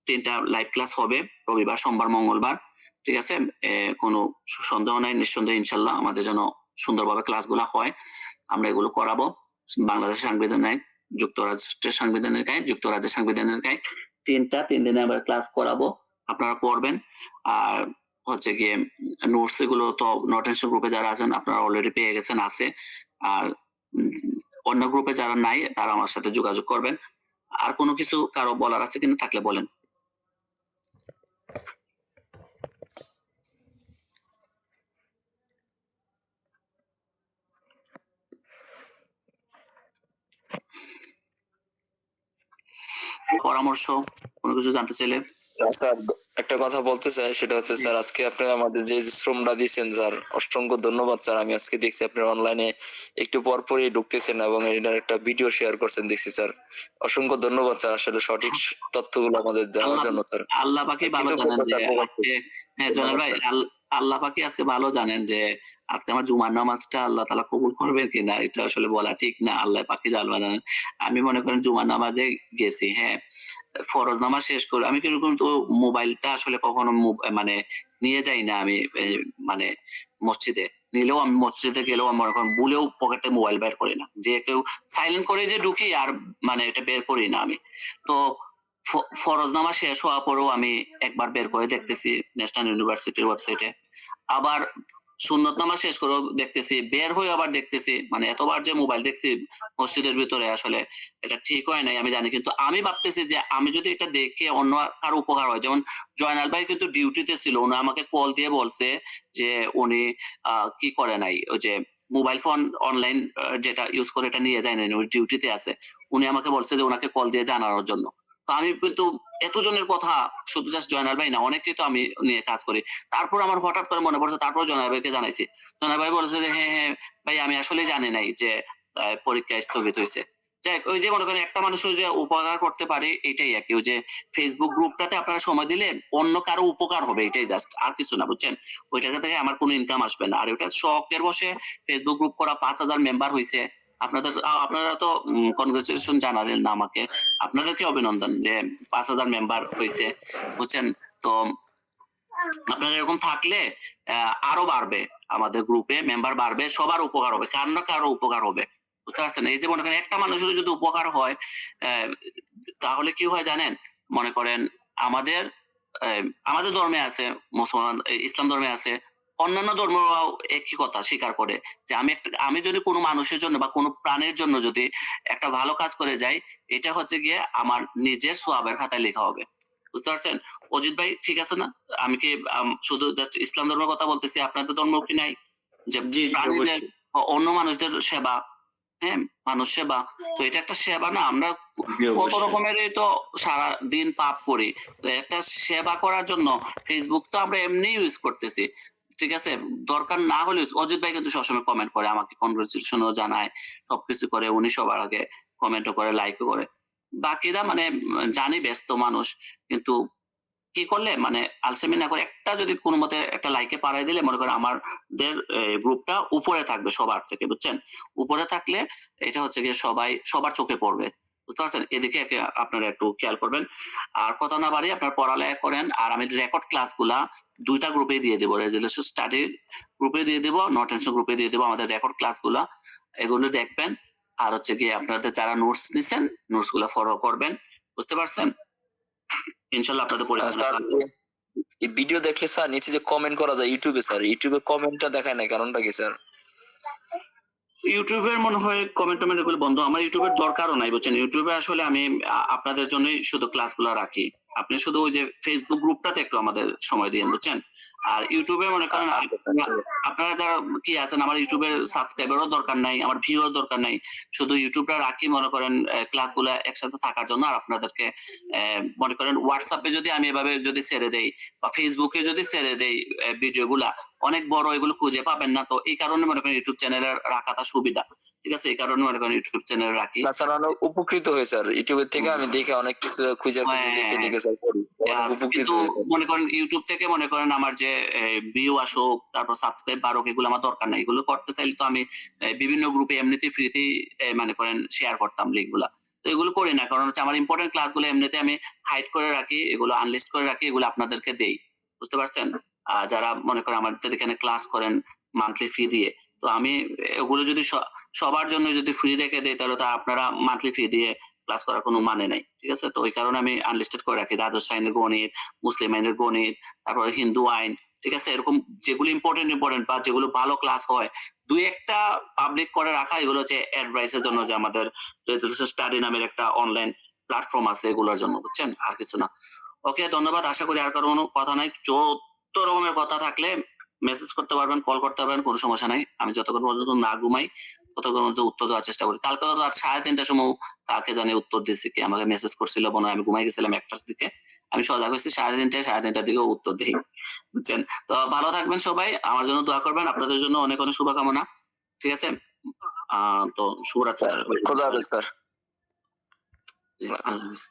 ৩ টা লাইভ ক্লাস হবে রবিবার, সোমবার, মঙ্গলবার। ঠিক আছে? কোনো সন্দেহ নাই, নিঃসন্দেহে ইনশাআল্লাহ আমাদের যেন সুন্দরভাবে ক্লাসগুলা হয়। আমরা এগুলো করাবো। বাংলাদেশের সাংবিধানিক আইন, যুক্তরাষ্ট্রের সাংবিধানিক আইন, যুক্তরাজ্যের সাংবিধানিক আইন ৩ দিনে আমরা ক্লাস করাবো। আপনারা পড়বেন। আর হচ্ছে গিয়ে নোটস এগুলো তো নোটেশন গ্রুপে যারা আছেন আপনারা অলরেডি পেয়ে গেছেন আছে। আর উম অন্য গ্রুপে যারা নাই তারা আমার সাথে যোগাযোগ করবেন। আর কোনো কিছু কারো বলার আছে কিনা থাকলে বলেন। পরামর্শ কোনো কিছু জানতে চাইলে স্যার একটা কথা বলতে চাই, সেটা হচ্ছে জি। স্যার আজকে আপনি আমাদের যে শ্রমটা দিয়েছেন স্যার, অসংখ্য ধন্যবাদ স্যার। আমি আজকে দেখছি আপনি অনলাইনে একটু পর পরই ঢুকতেছেন এবং এটার একটা ভিডিও শেয়ার করছেন দেখছি স্যার। অসংখ্য ধন্যবাদ স্যার আসলে সঠিক তথ্যগুলো আমাদের দেওয়ার আল্লাহ জন্য স্যার। আল্লাহ পাকই ভালো জানেন কৃতজ্ঞতা যে স্যার প্রকাশ আজকে করছি। হ্যাঁ জনাল ধন্যবাদ ভাই স্যার। আল্লাহ পাকই আজকে ভালো জানেন যে আজকে আমার জুমার নামাজটা আল্লাহ তাআলা কবুল করবেন কিনা এটা আসলে বলা ঠিক না। আল্লাহ পাকই জানেন। আমি মনে করেন জুমার নামাজে গেছি হ্যাঁ। ফরজ নামাজ শেষ করে আমি কিন্তু মোবাইলটা আসলে কখনো মানে নিয়ে যাই না আমি মানে মসজিদে। নিলেও আমি মসজিদে গেলেও আমি মনে করেন ভুলেও পকেটে মোবাইল বের করি না। যে কেউ সাইলেন্ট করে যে ঢুকি আর মানে এটা বের করি না আমি। তো ফরজ নামাজ শেষ হওয়ার পরেও আমি একবার বের করে দেখতেছি ন্যাশনাল ইউনিভার্সিটির ওয়েবসাইটে। আবার সুন্নত নামাজ শেষ করে দেখতেছি, বের হয়ে আবার দেখতেছি, মানে এতবার যে মোবাইল দেখছি মসজিদের ভিতরে, আসলে এটা ঠিক হয় নাই আমি জানি, কিন্তু আমি ভাবতেছি যে আমি যদি এটা দেখে অন্য কারো উপকার হয়, যেমন জয়নাল ভাই কিন্তু ডিউটিতে ছিল, উনি আমাকে কল দিয়ে বলছে যে উনি কি করে নাই, ওই যে মোবাইল ফোন অনলাইন যেটা ইউজ করে এটা নিয়ে যায় না, উনি ডিউটিতে আছে, উনি আমাকে বলছে যে ওনাকে কল দিয়ে জানানোর জন্য। তো আমি কিন্তু এতজনের কথা, শুধু জাস্ট জয়নাল ভাই না, অনেকেই তো আমি নিয়ে কাজ করি, তারপর আমার হঠাৎ করে মনে পড়ছে, তারপর জয়নাল ভাইকে জানাইছি, জয়নাল ভাই বলেছে যে হ্যাঁ হ্যাঁ ভাই আমি আসলে জানি নাই যে পরীক্ষা স্থগিত হয়েছে। যাই হোক, ওই যে মনে করেন একটা মানুষের যে উপকার করতে পারে এটাই আর কি, ওই যে ফেসবুক গ্রুপটাতে আপনারা সময় দিলে অন্য কারো উপকার হবে, এটাই জাস্ট, আর কিছু না, বুঝছেন? ওই টাকা থেকে আমার কোনো ইনকাম আসবে না, আর ওটা শখের বসে ফেসবুক গ্রুপ করা, 5,000 মেম্বার হয়েছে। আপনারা তো কনগ্রেচুলেশন জানালেন না আমাকে, আপনাদেরকে অভিনন্দন যে 5,000 মেম্বার হয়েছে, বুঝছেন? তো আপনারা এরকম থাকলে আরো বাড়বে, আমাদের গ্রুপে মেম্বার বাড়বে, সবার উপকার হবে, কার না কারো উপকার হবে, বুঝতে পারছেন? এই যে মনে করেন একটা মানুষের যদি উপকার হয়, তাহলে কি হয় জানেন? মনে করেন আমাদের আমাদের ধর্মে আছে, মুসলমান ইসলাম ধর্মে আছে, অন্যান্য ধর্মরাও একই কথা স্বীকার করে যে আমি যদি কোনো মানুষের জন্য বা কোনো প্রাণীর জন্য যদি একটা ভালো কাজ করে যাই, এটা হচ্ছে গিয়ে আমার নিজের সওয়াবের খাতায় লেখা হবে, বুঝতে পারছেন? অজিত ভাই ঠিক আছে না? আমি কি শুধু জাস্ট ইসলাম ধর্মের কথা বলতেছি, আপনাদের ধর্ম কি নাই যে জি প্রাণীদের অবশ্যই। অন্য মানুষদের সেবা, হ্যাঁ, মানুষ সেবা, তো এটা একটা সেবা না? আমরা জি কত অবশ্যই। রকমেরই তো সারা দিন পাপ করি, তো একটা সেবা করার জন্য ফেসবুক তো আমরা এমনি ইউজ করতেছি, ঠিক আছে? দরকার না হলে অজিত ভাই কিন্তু সবসময় কমেন্ট করে, আমাকে কনগ্রেচুলেশনও জানায়, সবকিছু করে, উনি সবার আগে কমেন্টও করে, লাইকও করে। বাকিরা মানে জানি ব্যস্ত মানুষ, কিন্তু কি করলে মানে আলসেমি না করে একটা যদি কোনো মতে একটা লাইকে পাড়াই দিলে, মনে করেন আমাদের গ্রুপটা উপরে থাকবে সবার থেকে, বুঝছেন? উপরে থাকলে এটা হচ্ছে গিয়ে সবার চোখে পড়বে, বুঝতে পারছেন? এদিকে আপনারা একটু খেয়াল করবেন। আর কথা না বাড়িয়ে আপনারা পড়ালেখা করেন, আর আমি রেকর্ড ক্লাসগুলা 2টা গ্রুপে দিয়ে দেবো, রেজুলেশন স্টাডি গ্রুপে দিয়ে দেবো, নো টেনশন গ্রুপে দিয়ে দেবো, আমাদের রেকর্ড ক্লাসগুলা, এগুলো দেখবেন। আর হচ্ছে গিয়ে আপনাদের যারা নোটস নিছেন, নোটস গুলা ফলো করবেন, বুঝতে পারছেন? ইনশাল্লাহ আপনাদের পরীক্ষা স্যার এই ভিডিও দেখলে স্যার নিচে যে কমেন্ট করা যায় ইউটিউবে, স্যার ইউটিউবে কমেন্টটা দেখায় না, কারণটা কি স্যার? ইউটিউবের মনে হয় কমেন্ট টমেন্ট এগুলো বন্ধ, আমার ইউটিউবের দরকারও নাই, বুঝছেন? ইউটিউবে আসলে আমি আপনাদের জন্যই শুধু ক্লাসগুলো রাখি, আপনি শুধু ওই যে ফেসবুক গ্রুপটাতে একটু আমাদের সময় দিন, বুঝছেন? আর ইউটিউবে মনে করেন আপনারা যারা কি আছেন, আমার ইউটিউবের সাবস্ক্রাইবারও দরকার নাই, আমার ভিউর দরকার নাই, শুধু ইউটিউবটা রাখি মনে করেন ক্লাসগুলো একসাথে থাকার জন্য, আর আপনাদেরকে মনে করেন হোয়াটসঅ্যাপে যদি আমি এভাবে যদি ছেড়ে দেই বা ফেসবুকে যদি ছেড়ে দেই ভিডিওগুলা, অনেক বড়, এগুলো খুঁজে পাবেন না, তো এই কারণে মনে করেন ইউটিউব চ্যানেলে রাখাটা সুবিধা, ঠিক আছে? এই কারণে মনে করেন ইউটিউব চ্যানেল রাখি। না স্যার অনেক উপকৃত হই স্যার, ইউটিউবের থেকে আমি দেখে অনেক কিছু খুঁজে খুঁজে দেখে দেখে স্যার পড়ি, অনেক উপকৃত কিন্তু হই স্যার। মনে করেন ইউটিউব থেকে মনে করেন আমার যে ভিউ আসুক, তারপর সাবস্ক্রাইব বাড়ুক, এগুলো আমার দরকার নাই, এগুলো করতে চাইলে তো আমি বিভিন্ন গ্রুপে এমনিতেই ফ্রিতেই মনে করেন শেয়ার করতাম লিঙ্ক গুলা, তো এগুলো করি না, কারণ হচ্ছে আমার ইম্পর্টেন্ট ক্লাসগুলো এমনিতে আমি হাইড করে রাখি, এগুলো আনলিস্ট করে রাখি, এগুলো আপনাদেরকে দেই, বুঝতে পারছেন? যারা মনে করেন আমাদের এখানে ক্লাস করেন মান্থলি ফি দিয়ে, তো আমি এগুলো যদি সবার জন্য যদি ফ্রি রেখে দেই, তাহলে তো আপনারা মান্থলি ফি দিয়ে ক্লাস করার কোনো মানে নাই, ঠিক আছে? তো ওই কারণে আমি আনলিস্টেড করে রাখি, দ্বাদশ আইনের গণিত, মুসলিম আইনের গণিত, তারপরে হিন্দু আইন, ঠিক আছে? এরকম যেগুলো ইম্পর্টেন্ট বা যেগুলো ভালো ক্লাস হয়, দুই একটা পাবলিক করে রাখা, এগুলো হচ্ছে অ্যাডভাইসের জন্য, যে আমাদের স্টাডি নামের একটা অনলাইন প্ল্যাটফর্ম আছে, এগুলোর জন্য, বুঝছেন? আর কিছু না। ওকে, ধন্যবাদ। আশা করি আর কারো কোনো কথা নাই, যত রকমের কথা থাকলে মেসেজ করতে পারবেন, কল করতে পারবেন, কোনো সমস্যা নাই। আমি যতক্ষণ পর্যন্ত না ঘুমাই ততক্ষণ পর্যন্ত উত্তর দেওয়ার চেষ্টা করি। কালকে তো রাত 3:30টার সময় কাকে জানি উত্তর দিছি, কি আমাকে মেসেজ করছিল, মনে হয় আমি ঘুমাই গেছিলাম 1টার দিকে, আমি সজাগ হয়েছি 3:30টার দিকে উত্তর দিই, বুঝছেন? তো ভালো থাকবেন সবাই, আমার জন্য দোয়া করবেন, আপনাদের জন্য অনেক অনেক শুভকামনা, ঠিক আছে? তো শুভরাত্রি খোদা হাফেজ স্যার। আল্লাহ হাফেজ।